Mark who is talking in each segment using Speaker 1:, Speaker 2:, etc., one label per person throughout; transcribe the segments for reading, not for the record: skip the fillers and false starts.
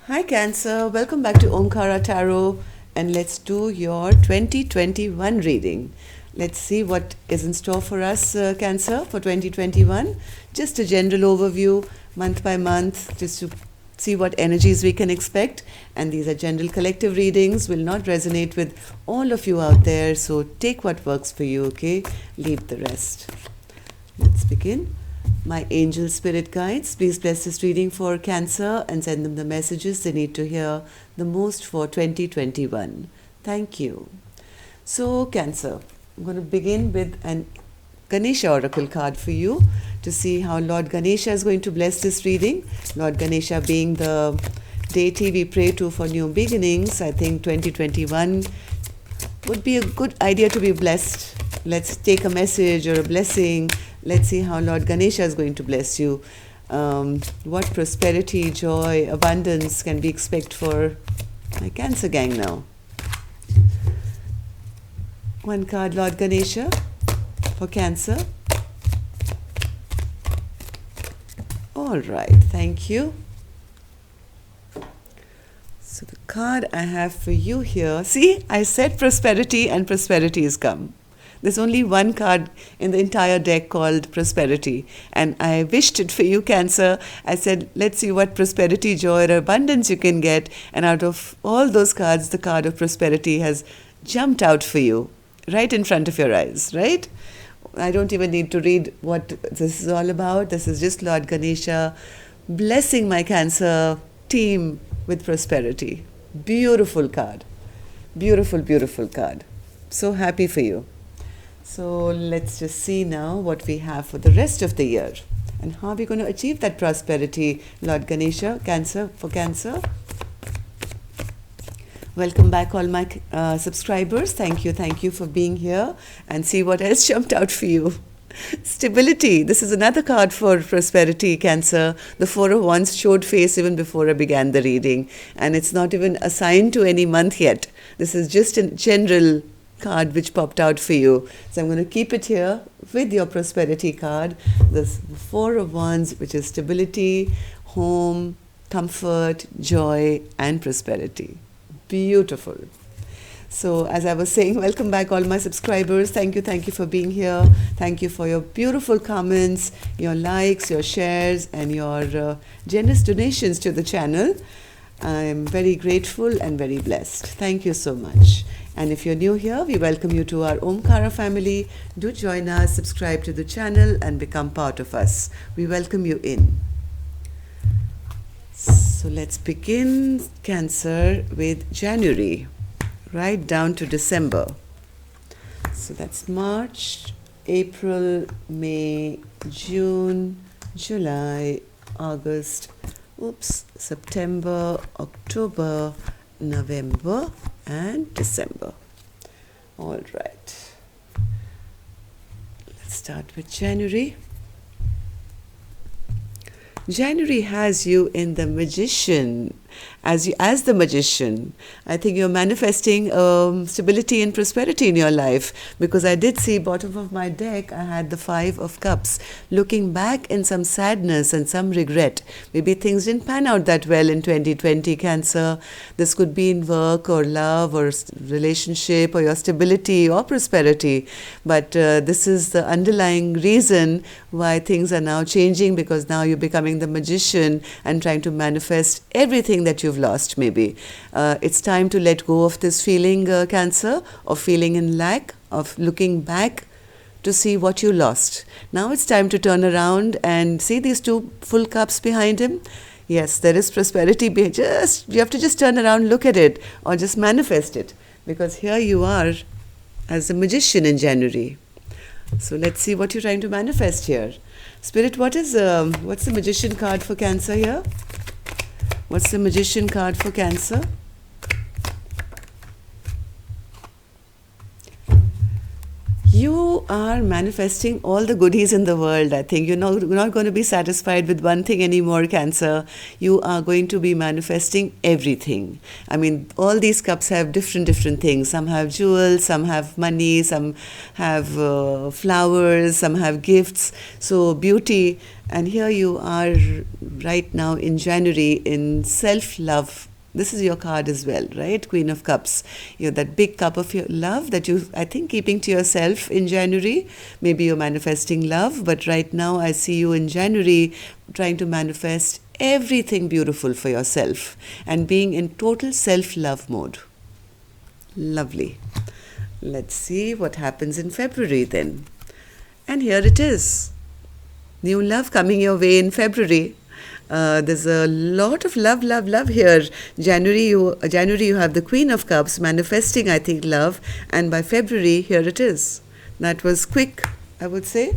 Speaker 1: Hi Cancer, welcome back to Omkara Tarot and let's do your 2021 reading. Let's see what is in store for us, Cancer, for 2021. Just a general overview, month by month, just to see what energies we can expect. And these are general collective readings, will not resonate with all of you out there. So take what works for you, okay? Leave the rest. Let's begin. My angel spirit guides, please bless this reading for Cancer and send them the messages they need to hear the most for 2021. Thank you. So, Cancer, I'm going to begin with an Ganesha Oracle card for you to see how Lord Ganesha is going to bless this reading. Lord Ganesha being the deity we pray to for new beginnings, I think 2021 would be a good idea to be blessed. Let's take a message or a blessing. Let's see how Lord Ganesha is going to bless you. What prosperity, joy, abundance can we expect for my Cancer gang now? One card, Lord Ganesha, for Cancer. All right, thank you. So the card I have for you here, see, I said prosperity and prosperity has come. There's only one card in the entire deck called Prosperity. And I wished it for you, Cancer. I said, let's see what prosperity, joy, or abundance you can get. And out of all those cards, the card of Prosperity has jumped out for you, right in front of your eyes, right? I don't even need to read what this is all about. This is just Lord Ganesha blessing my Cancer team with prosperity. Beautiful card. Beautiful, beautiful card. So happy for you. So let's just see now what we have for the rest of the year and how we're going to achieve that prosperity, Lord Ganesha, Cancer, for Cancer. Welcome back all my subscribers. Thank you for being here and see what else jumped out for you. Stability. This is another card for prosperity, Cancer. The Four of Wands showed face even before I began the reading, and it's not even assigned to any month yet. This is just a general card which popped out for you. So I'm going to keep it here with your prosperity card. This Four of Wands, which is stability, home, comfort, joy, and prosperity. Beautiful. So as I was saying, welcome back all my subscribers. Thank you for being here. Thank you for your beautiful comments, your likes, your shares, and your generous donations to the channel. I'm very grateful and very blessed. Thank you so much. And if you're new here, we welcome you to our Omkara family. Do join us, subscribe to the channel, and become part of us. We welcome you in. So let's begin, Cancer, with January, right down to December. So that's March, April, May, June, July, August, September, October, November, and December. All right. Let's start with January. January has you in the Magician, as the Magician. I think you're manifesting stability and prosperity in your life, because I did see bottom of my deck, I had the Five of Cups, looking back in some sadness and some regret. Maybe things didn't pan out that well in 2020, Cancer. This could be in work or love or relationship or your stability or prosperity. But this is the underlying reason why things are now changing, because now you're becoming the Magician and trying to manifest everything that you've lost, maybe. It's time to let go of this feeling, Cancer, of feeling in lack, of looking back to see what you lost. Now it's time to turn around and see these two full cups behind him. Yes, there is prosperity. You have to just turn around, look at it, or just manifest it, because here you are as a Magician in January. So let's see what you're trying to manifest here. Spirit, what's the Magician card for Cancer here? What's the Magician card for Cancer? You are manifesting all the goodies in the world. I think you're not going to be satisfied with one thing anymore, Cancer. You are going to be manifesting everything. I mean, all these cups have different things. Some have jewels, some have money, some have flowers, some have gifts. So beauty. And here you are right now in January in self-love. This is your card as well, right? Queen of Cups. You're that big cup of your love that you, I think, keeping to yourself in January. Maybe you're manifesting love, but right now I see you in January trying to manifest everything beautiful for yourself and being in total self-love mode. Lovely. Let's see what happens in February then. And here it is. New love coming your way in February. There's a lot of love here. January you have the Queen of Cups manifesting, I think, love, and by February, here it is. That was quick, I would say.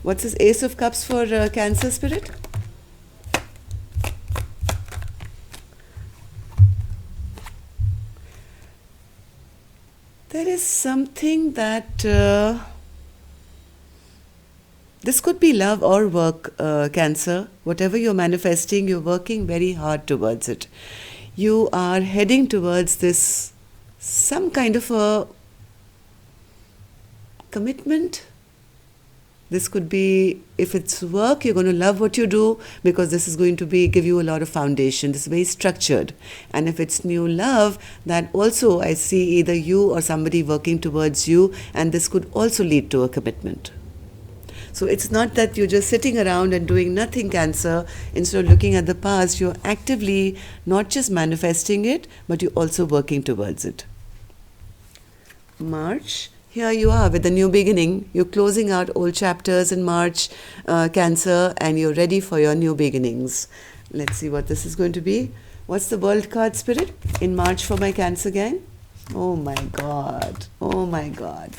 Speaker 1: What's this Ace of Cups for Cancer spirit? There is something that this could be love or work, Cancer. Whatever you're manifesting, you're working very hard towards it. You are heading towards this, some kind of a commitment. This could be, if it's work, you're going to love what you do because this is going to give you a lot of foundation. This is very structured. And if it's new love, that also I see either you or somebody working towards you, and this could also lead to a commitment. So it's not that you're just sitting around and doing nothing, Cancer. Instead of looking at the past, you're actively not just manifesting it, but you're also working towards it. March, here you are with a new beginning. You're closing out old chapters in March, Cancer, and you're ready for your new beginnings. Let's see what this is going to be. What's the World card, Spirit, in March for my Cancer gang? Oh my God. Oh my God.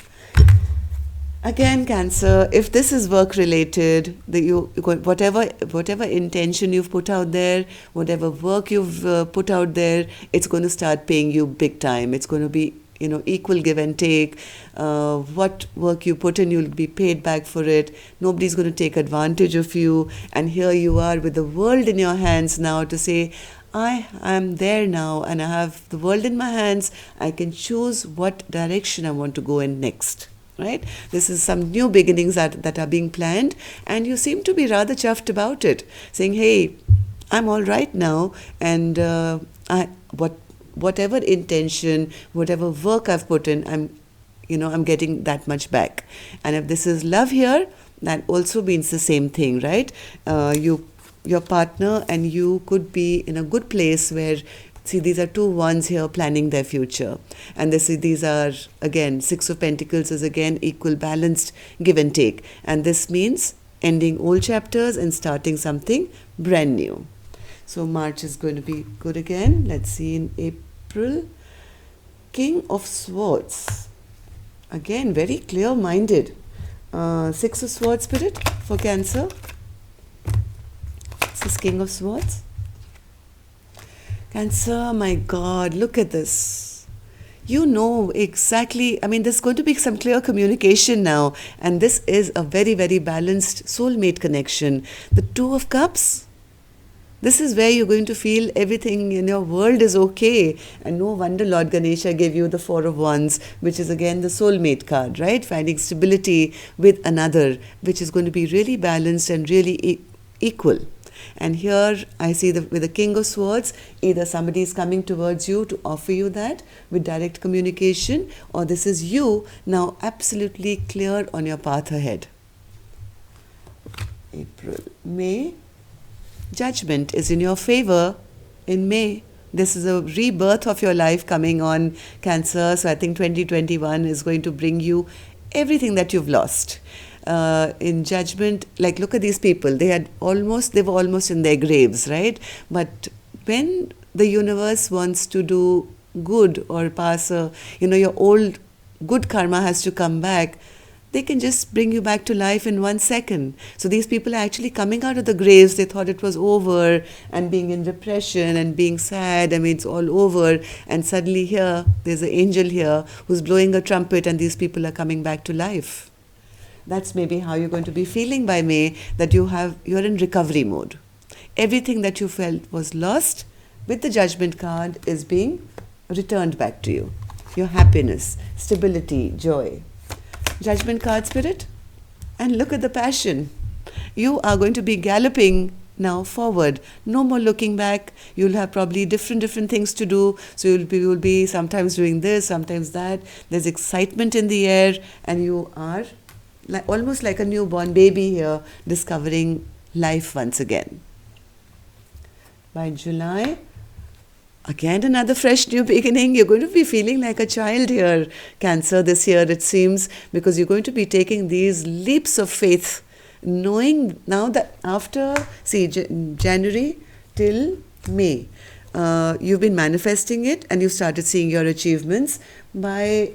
Speaker 1: Again, Cancer, if this is work related, whatever intention you've put out there, whatever work you've put out there, it's going to start paying you big time. It's going to be, equal give and take. What work you put in, you'll be paid back for it. Nobody's going to take advantage of you. And here you are with the world in your hands now to say, I am there now and I have the world in my hands. I can choose what direction I want to go in next. Right? This is some new beginnings that are being planned, and you seem to be rather chuffed about it, saying, hey, I'm all right now, and whatever intention, whatever work I've put in, I'm getting that much back. And if this is love here, that also means the same thing, right? Your partner and you could be in a good place where, see, these are two wands here planning their future. And these are, again, Six of Pentacles is again equal, balanced give and take. And this means ending old chapters and starting something brand new. So March is going to be good again. Let's see in April. King of Swords. Again, very clear-minded. Six of Swords, Spirit, for Cancer. This is King of Swords. Cancer, my God, look at this. You know exactly, there's going to be some clear communication now. And this is a very, very balanced soulmate connection. The Two of Cups, this is where you're going to feel everything in your world is okay. And no wonder Lord Ganesha gave you the Four of Wands, which is again the soulmate card, right? Finding stability with another, which is going to be really balanced and really equal. And here I see with the King of Swords, either somebody is coming towards you to offer you that with direct communication, or this is you now absolutely clear on your path ahead. April, May, Judgment is in your favor in May. This is a rebirth of your life coming on, Cancer. So I think 2021 is going to bring you everything that you've lost. In Judgment, like, look at these people. They were almost in their graves, right? But when the universe wants to do good or pass your old good karma has to come back, they can just bring you back to life in 1 second. So these people are actually coming out of the graves. They thought it was over and being in depression and being sad. I mean, it's all over. And suddenly here, there's an angel here who's blowing a trumpet and these people are coming back to life. That's maybe how you're going to be feeling by May, that you're in recovery mode. Everything that you felt was lost with the Judgment card is being returned back to you. Your happiness, stability, joy. Judgment card, Spirit. And look at the passion. You are going to be galloping now forward. No more looking back. You'll have probably different things to do. So you'll be sometimes doing this, sometimes that. There's excitement in the air, and you are almost like a newborn baby here, discovering life once again. By July, again another fresh new beginning. You're going to be feeling like a child here, Cancer, this year it seems, because you're going to be taking these leaps of faith, knowing now that after, January till May, you've been manifesting it and you've started seeing your achievements. By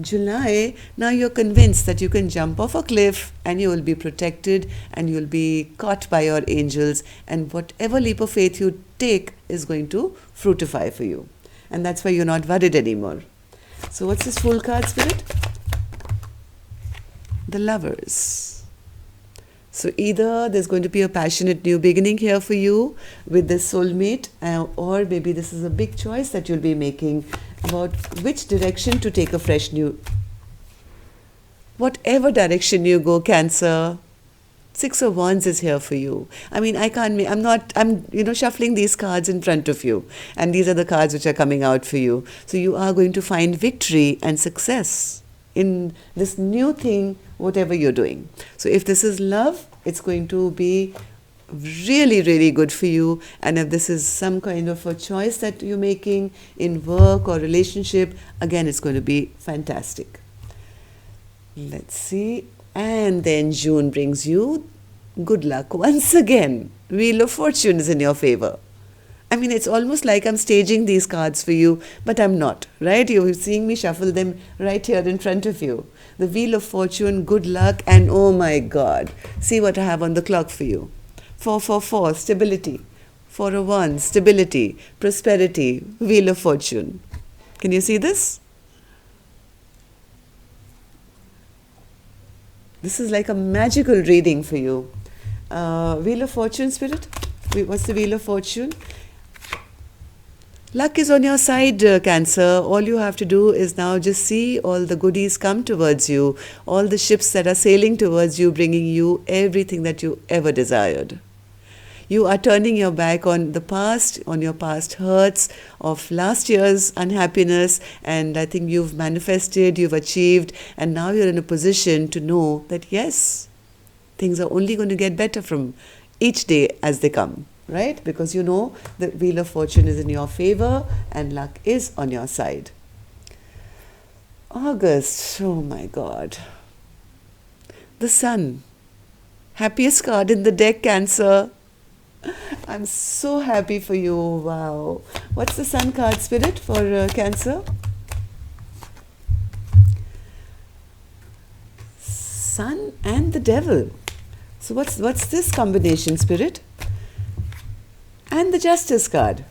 Speaker 1: July, now you're convinced that you can jump off a cliff and you will be protected and you'll be caught by your angels, and whatever leap of faith you take is going to fructify for you. And that's why you're not worried anymore. So what's this Fool card, Spirit? The Lovers. So either there's going to be a passionate new beginning here for you with this soulmate, or maybe this is a big choice that you'll be making about which direction to take a fresh new. Whatever direction you go, Cancer, Six of Wands is here for you. I mean, I'm shuffling these cards in front of you, and these are the cards which are coming out for you. So you are going to find victory and success in this new thing, whatever you're doing. So if this is love, it's going to be really, really good for you. And if this is some kind of a choice that you're making in work or relationship, again, it's going to be fantastic. Let's see. And then June brings you good luck. Once again, Wheel of Fortune is in your favor. I mean, it's almost like I'm staging these cards for you, but I'm not, right? You're seeing me shuffle them right here in front of you. The Wheel of Fortune, good luck, and oh my God, see what I have on the clock for you. 444, stability. 4 of Wands, stability, prosperity, Wheel of Fortune. Can you see this? This is like a magical reading for you. Wheel of Fortune, Spirit. What's the Wheel of Fortune? Luck is on your side, Cancer. All you have to do is now just see all the goodies come towards you, all the ships that are sailing towards you, bringing you everything that you ever desired. You are turning your back on the past, on your past hurts of last year's unhappiness, and I think you've manifested, you've achieved, and now you're in a position to know that yes, things are only going to get better from each day as they come, right? Because you know the Wheel of Fortune is in your favor and luck is on your side. August, oh my God. The Sun. Happiest card in the deck, Cancer. I'm so happy for you. Wow. What's the Sun card, Spirit, for Cancer? Sun and the Devil. So what's this combination, Spirit? And the Justice card.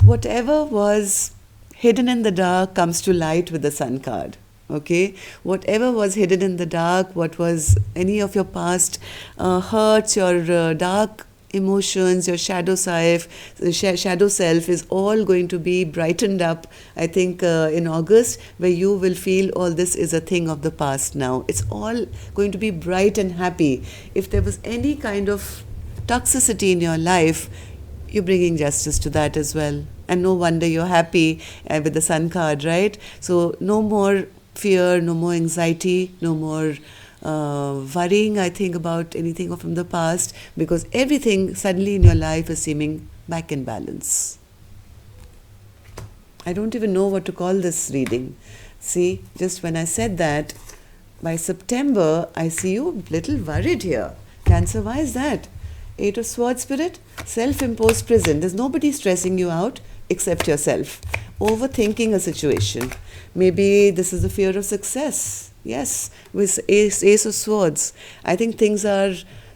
Speaker 1: Whatever was hidden in the dark comes to light with the Sun card. Okay, whatever was hidden in the dark, what was any of your past hurts, your dark emotions, your shadow self is all going to be brightened up, I think, in August, where you will feel all this is a thing of the past now. It's all going to be bright and happy. If there was any kind of toxicity in your life, you're bringing justice to that as well. And no wonder you're happy with the Sun card, right? So no more fear, no more anxiety, no more worrying, I think, about anything from the past, because everything suddenly in your life is seeming back in balance. I don't even know what to call this reading. See, just when I said that, by September, I see you a little worried here. Cancer, why is that? 8 of Swords, Spirit, self-imposed prison. There's nobody stressing you out except yourself. overthinking a situation. Maybe this is the fear of success. Yes, with Ace of Swords. I think things are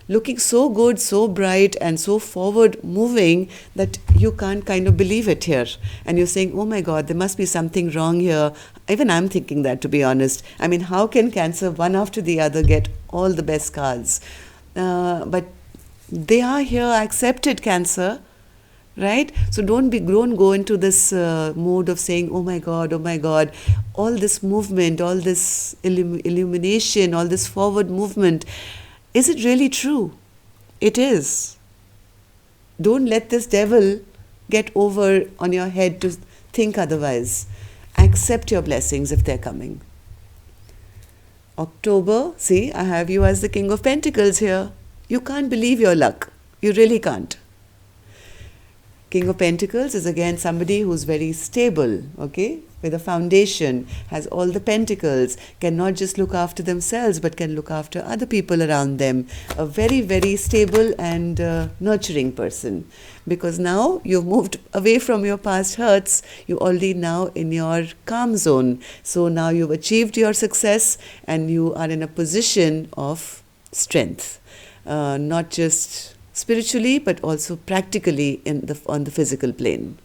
Speaker 1: looking so good, so bright, and so forward moving that you can't kind of believe it here. And you're saying, oh my God, there must be something wrong here. Even I'm thinking that, to be honest. I mean, how can Cancer, one after the other, get all the best cards? But they are here, accepted, Cancer. Right? So don't go into this mode of saying, oh my God, all this movement, all this illumination, all this forward movement. Is it really true? It is. Don't let this devil get over on your head to think otherwise. Accept your blessings if they're coming. October, see, I have you as the King of Pentacles here. You can't believe your luck. You really can't. King of Pentacles is again somebody who's very stable, okay, with a foundation, has all the pentacles, can not just look after themselves but can look after other people around them. A very, very stable and nurturing person. Because now you've moved away from your past hurts, you're already now in your calm zone. So now you've achieved your success and you are in a position of strength, not just spiritually but also practically on the physical plane.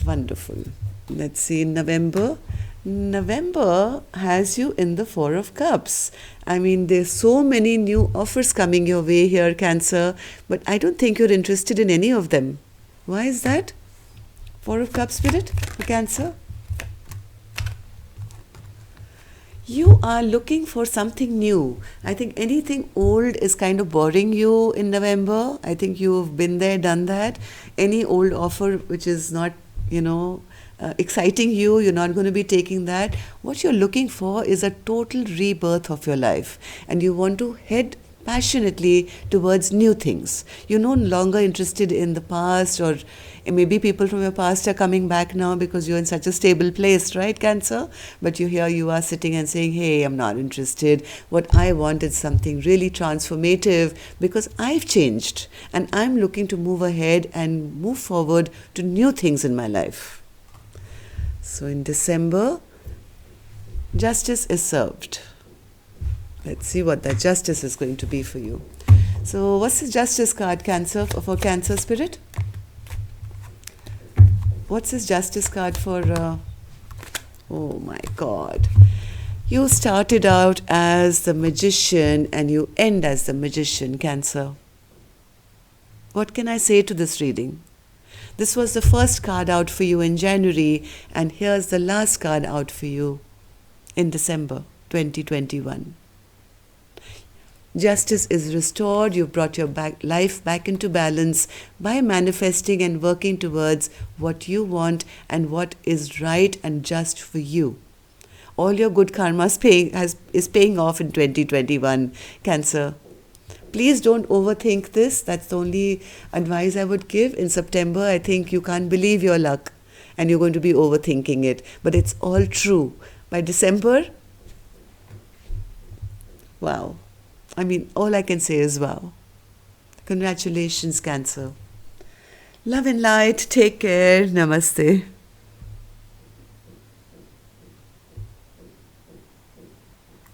Speaker 1: Wonderful. Let's see, November. November has you in the Four of Cups. I mean, there's so many new offers coming your way here, Cancer, but I don't think you're interested in any of them. Why is that? Four of Cups, Spirit, for Cancer. You are looking for something new. I think anything old is kind of boring you in November. I think you've been there, done that. Any old offer which is not, exciting you, you're not going to be taking that. What you're looking for is a total rebirth of your life. And you want to head passionately towards new things. You're no longer interested in the past, or maybe people from your past are coming back now because you're in such a stable place, right, Cancer? But you are sitting and saying, hey, I'm not interested. What I want is something really transformative because I've changed and I'm looking to move ahead and move forward to new things in my life. So in December, justice is served. Let's see what that justice is going to be for you. So what's the justice card, Cancer, for Cancer, Spirit? What's this justice card for? Oh my God. You started out as the Magician and you end as the Magician, Cancer. What can I say to this reading? This was the first card out for you in January, and here's the last card out for you in December 2021. Justice is restored. You've brought your life back into balance by manifesting and working towards what you want and what is right and just for you. All your good karma is paying off in 2021, Cancer. Please don't overthink this. That's the only advice I would give. In September, I think you can't believe your luck and you're going to be overthinking it. But it's all true. By December, wow. I mean, all I can say is wow. Congratulations, Cancer. Love and light. Take care. Namaste.